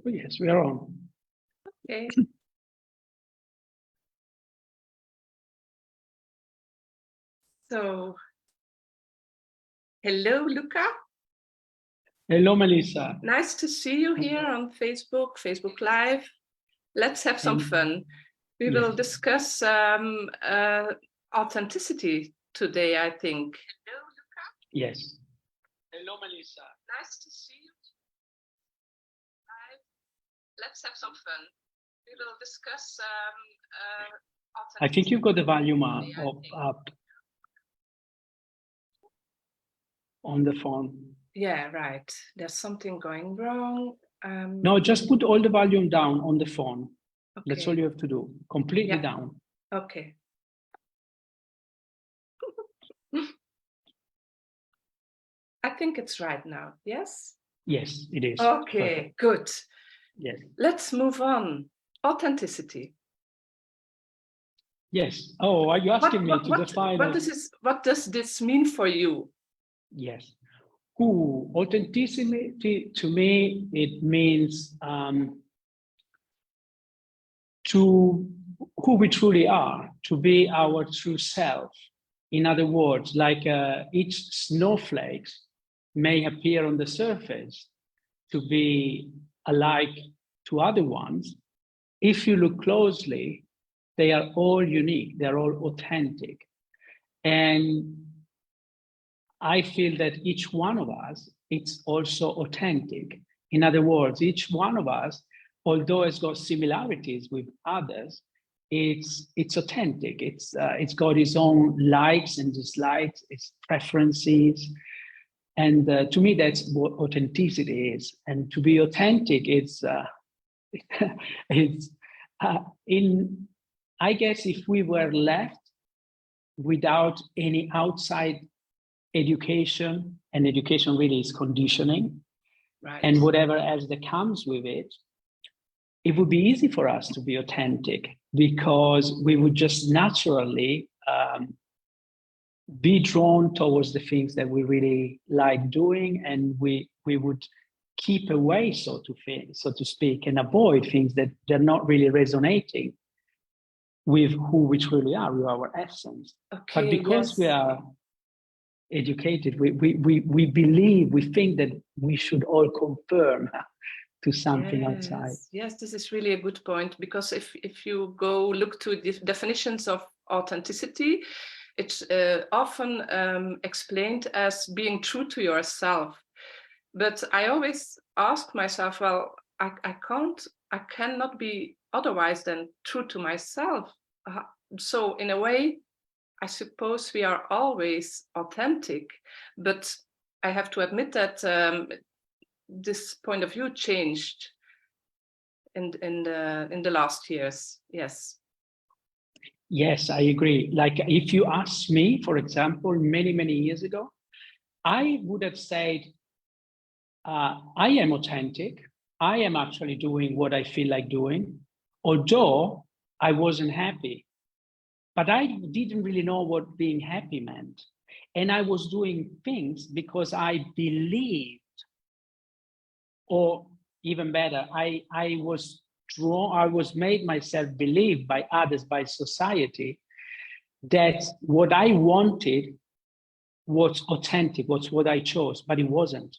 Oh, yes, we are on. Okay. So, hello, Luca. Hello, Melissa. Nice to see you here on Facebook Live. Let's have some fun. We will discuss authenticity today, I think. Hello, Luca. Yes. Hello, Melissa. Nice to see you. Let's have some fun. We will discuss I think you've got the volume up on the phone. Yeah, right. There's something going wrong. No, just put all the volume down on the phone. Okay. That's all you have to do. Completely down. Okay. I think it's right now. Yes? Yes, it is. Okay, perfect. Good. Yes. Let's move on. Authenticity. Yes. Oh, are you asking me to define? What does this mean for you? Yes. Authenticity to me, it means to who we truly are, to be our true self. In other words, like each snowflake may appear on the surface to be alike to other ones. If you look closely, they are all unique, they're all authentic. And I feel that each one of us, it's also authentic. In other words, each one of us, although it's got similarities with others, it's authentic. It's got its own likes and dislikes, its preferences. And to me, that's what authenticity is. And to be authentic, I guess if we were left without any outside education, and education really is conditioning, right, and whatever else that comes with it, it would be easy for us to be authentic because we would just naturally be drawn towards the things that we really like doing, and we would keep away, so to speak, and avoid things that they're not really resonating with who we truly are, with our essence. Okay, but because we are educated, we believe, we think that we should all conform to something outside. Yes, this is really a good point, because if you go look to the definitions of authenticity, it's often explained as being true to yourself. But I always ask myself, well, I cannot be otherwise than true to myself. So in a way, I suppose we are always authentic, but I have to admit that this point of view changed in the last years. Yes. Yes, I agree. Like if you ask me, for example, many years ago, I would have said, I am authentic. I am actually doing what I feel like doing, although I wasn't happy. But I didn't really know what being happy meant. And I was doing things because I believed, or even better, I was made myself believe by others, by society, that what I wanted was authentic, was what I chose, but it wasn't.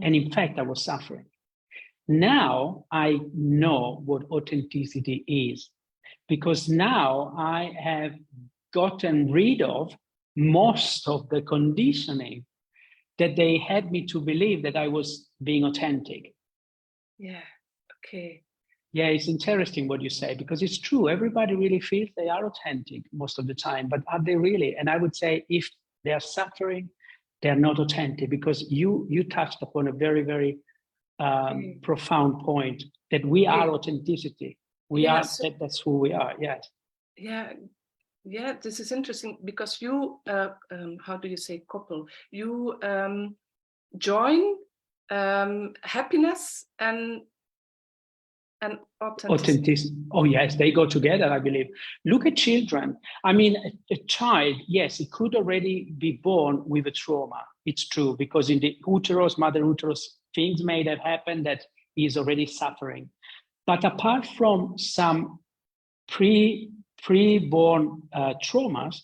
And in fact, I was suffering. Now I know what authenticity is, because now I have gotten rid of most of the conditioning that they had me to believe that I was being authentic. Yeah, okay. Yeah, it's interesting what you say, because it's true. Everybody really feels they are authentic most of the time, but are they really? And I would say if they are suffering, they're not authentic, because you touched upon a very, very profound point, that we are authenticity. We are, that's who we are, yes. Yeah, this is interesting, because you, how do you say couple? You join happiness and authenticity. Oh yes, they go together, I believe. Look at children. I mean, a child, yes, it could already be born with a trauma. It's true, because in the uterus, mother uterus, things may have happened that is already suffering. But apart from some pre-born traumas,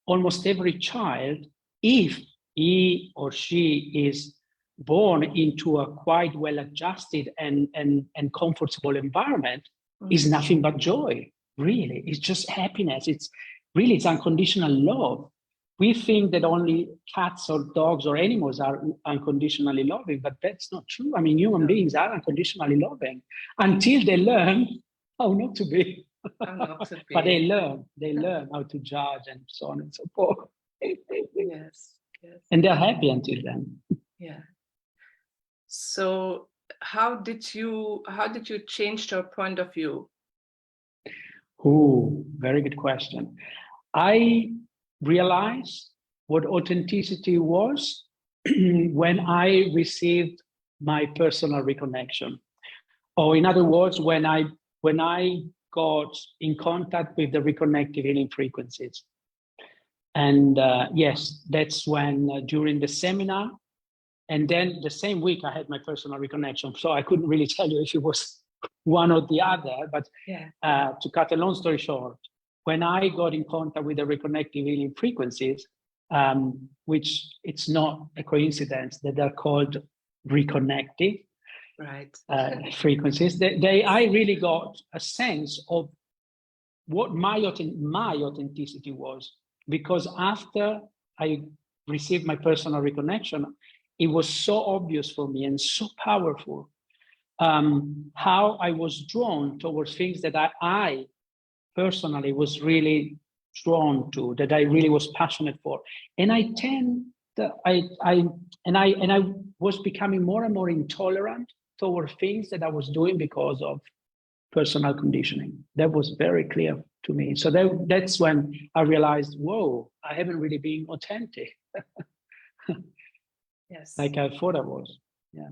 almost every child, if he or she is born into a quite well-adjusted and comfortable environment, is nothing but joy, really. It's just happiness. It's unconditional love. We think that only cats or dogs or animals are unconditionally loving, but that's not true. I mean, human beings are unconditionally loving until they learn how not to be. But they learn how to judge and so on and so forth. Yes. And they're happy until then. Yeah. So how did you change your point of view? Oh, very good question. I realized what authenticity was when I received my personal reconnection. Or in other words, when I got in contact with the reconnective healing frequencies. And yes, that's when during the seminar, and then the same week I had my personal reconnection. So I couldn't really tell you if it was one or the other, but to cut a long story short, when I got in contact with the reconnective healing frequencies, which it's not a coincidence that they're called reconnective frequencies, I really got a sense of what my authenticity was. Because after I received my personal reconnection, it was so obvious for me and so powerful how I was drawn towards things that I personally was really drawn to, that I really was passionate for. And I was becoming more and more intolerant toward things that I was doing because of personal conditioning. That was very clear to me. So that's when I realized, whoa, I haven't really been authentic. Yes. Like I thought I was. Yeah.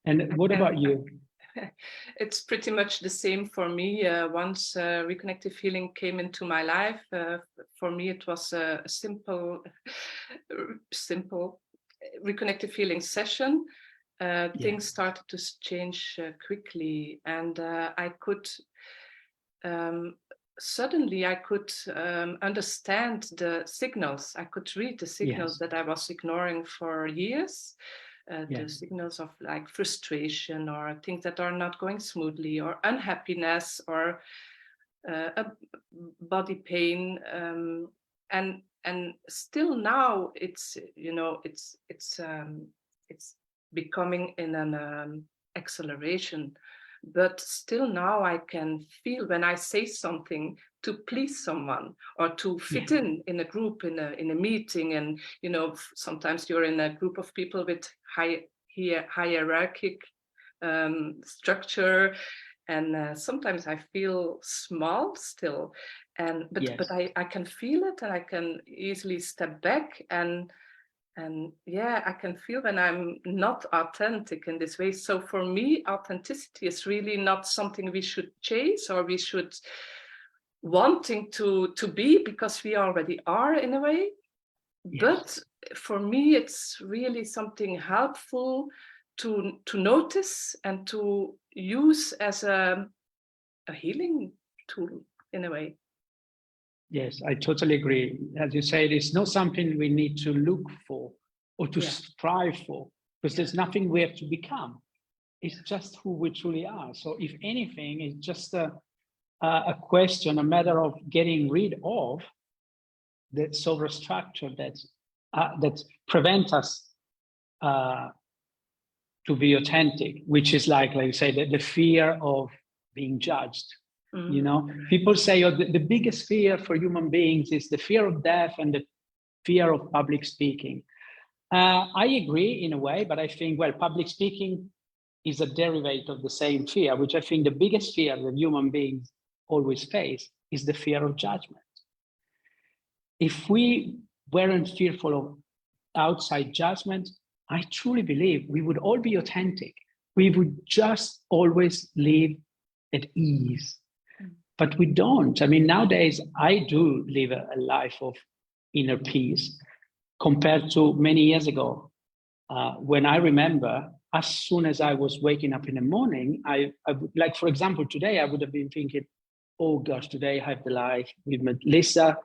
And what about you? It's pretty much the same for me. Once reconnective healing came into my life, for me it was a simple reconnective healing session. Things started to change quickly, and I could suddenly understand the signals. I could read the signals that I was ignoring for years. The signals of like frustration or things that are not going smoothly, or unhappiness, or a body pain, and still now it's becoming in an acceleration. But still now I can feel when I say something to please someone or to fit in a group, in a meeting. And, sometimes you're in a group of people with hierarchic structure. And sometimes I feel small still. But I can feel it, and I can easily step back and I can feel when I'm not authentic in this way. So for me, authenticity is really not something we should chase or we should wanting to be, because we already are in a way. But for me, it's really something helpful to notice and to use as a healing tool in a way. Yes, I totally agree. As you say, it's not something we need to look for or to strive for, because there's nothing we have to become. It's just who we truly are. So if anything, it's just a question, a matter of getting rid of that solar structure that prevents us to be authentic, which is like you say, the fear of being judged. People say the biggest fear for human beings is the fear of death and the fear of public speaking. I agree in a way, but I think, public speaking is a derivative of the same fear, which I think the biggest fear that human beings always face is the fear of judgment. If we weren't fearful of outside judgment, I truly believe we would all be authentic. We would just always live at ease. But we don't. I mean, nowadays, I do live a life of inner peace compared to many years ago. When I remember, as soon as I was waking up in the morning, I would, like, for example, today I would have been thinking, oh gosh, today I have the live with Lisa.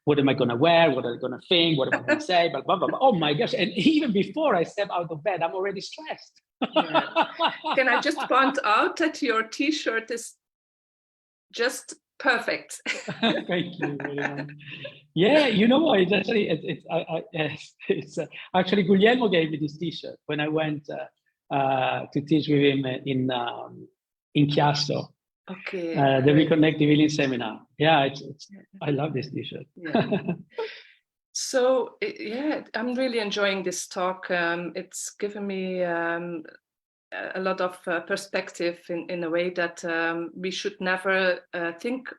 What am I going to wear? What am I going to think? What am I going to say? Blah, blah, blah, blah. Oh my gosh. And even before I step out of bed, I'm already stressed. Yeah. Can I just point out that your t-shirt is just perfect? Thank you very much. Yeah, you know what? It's actually, actually Guglielmo gave me this t-shirt when I went to teach with him in Chiasso. Okay. The Reconnective Healing seminar. Yeah, I love this t-shirt. Yeah. So yeah, I'm really enjoying this talk. It's given me a lot of perspective in a way that we should never think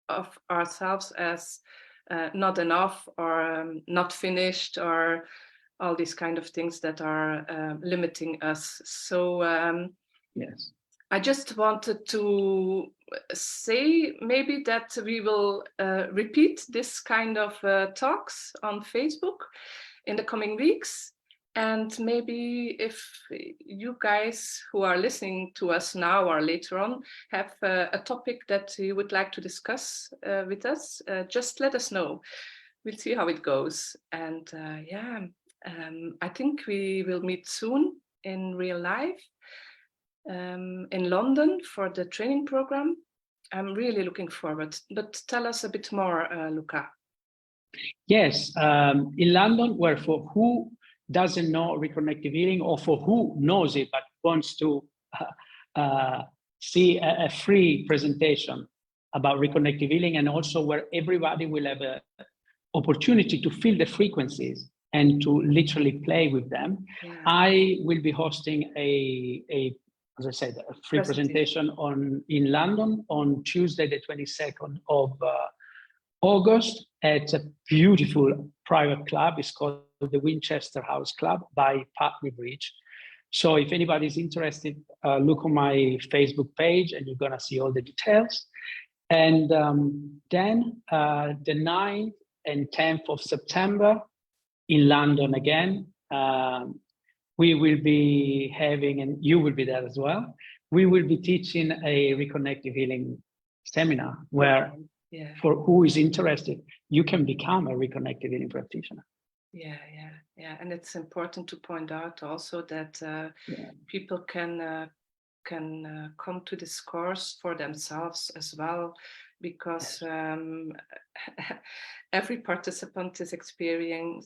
of ourselves as not enough or not finished or all these kind of things that are limiting us. So yes. I just wanted to say maybe that we will repeat this kind of talks on Facebook in the coming weeks. And maybe if you guys who are listening to us now or later on have a topic that you would like to discuss with us, just let us know. We'll see how it goes. And I think we will meet soon in real life. In London for the training program. I'm really looking forward, but tell us a bit more, Luca. Yes, in London, where for who doesn't know Reconnective Healing or for who knows it but wants to see a free presentation about Reconnective Healing, and also where everybody will have an opportunity to feel the frequencies and to literally play with them. Yeah. I will be hosting as I said, a free presentation in London on Tuesday, the 22nd of August at a beautiful private club. It's called the Winchester House Club by Putney Bridge. So if anybody's interested, look on my Facebook page and you're gonna see all the details. And then the 9th and 10th of September in London again, we will be having, and you will be there as well, we will be teaching a Reconnective Healing seminar where, for who is interested, you can become a Reconnective Healing practitioner. Yeah. And it's important to point out also that people can come to this course for themselves as well, because every participant is experiencing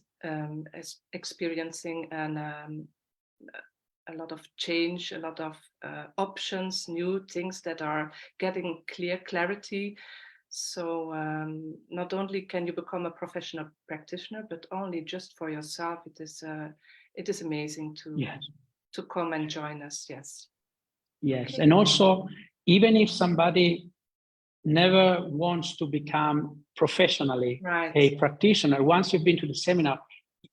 a lot of change, a lot of options, new things that are getting clarity. So not only can you become a professional practitioner, but only just for yourself. It is amazing to come and join us. Yes. Okay. And also, even if somebody never wants to become professionally a practitioner, once you've been to the seminar,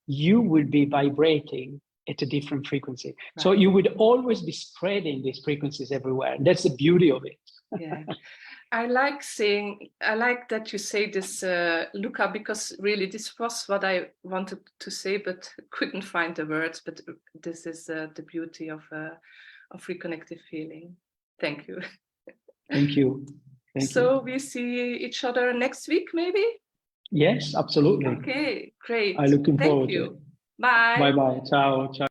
you will be vibrating at a different frequency. Right. So you would always be spreading these frequencies everywhere. That's the beauty of it. Yeah. I like that you say this, Luca, because really this was what I wanted to say, but couldn't find the words. But this is the beauty of Reconnective Healing. Thank you. Thank you. So we see each other next week, maybe? Yes, absolutely. Okay, great. I'm looking forward to it. to it. Bye. Bye-bye. Ciao. Ciao.